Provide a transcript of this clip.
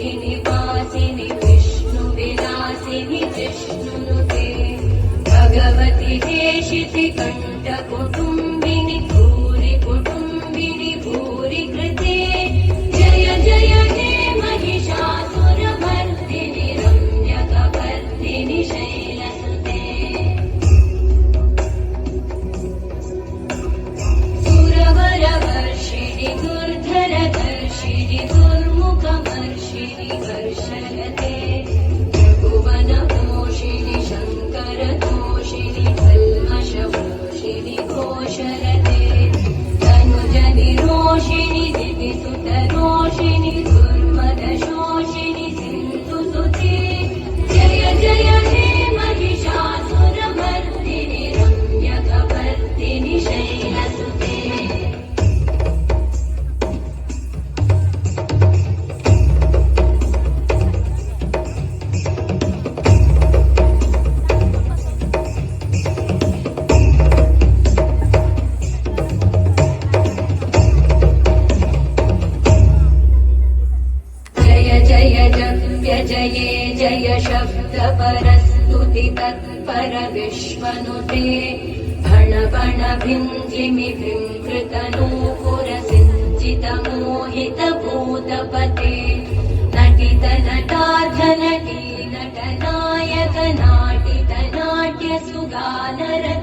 निवासिनि विष्णुविलासिनि जिष्णुनुते भगवति हेशिति कण्ठकुटुम्बिनि भूरि कुटुम्बिनि भूरि कृते जय जय हे महिषासुरमर्दिनि रम्यकवर्दिनि शैलसुते सुरवरवर्षिणि दुर्धरधर्षिणि दुर्मुखमर्षिणि वर्षलते त्रिभुवनपोषिणि शङ्करतोषिणि कल्मषमोषिणि घोषलते तनुजनिरोषिणि दिविसुतरोषिणि दुर्मदशोषिणि सिन्धुसुते जय जय हे महिषासुरमर्दिनि रम्यकवर्दिनि शैलसुते जये जय शब्दपरस्तुति तत्पर विश्वनुते भण भिञ्जिमि भृङ्कृतनूपुरसिञ्चितमोहितभूतपते नटित नटार्धनटी नटनायक नाटित नाट्यसुगानरते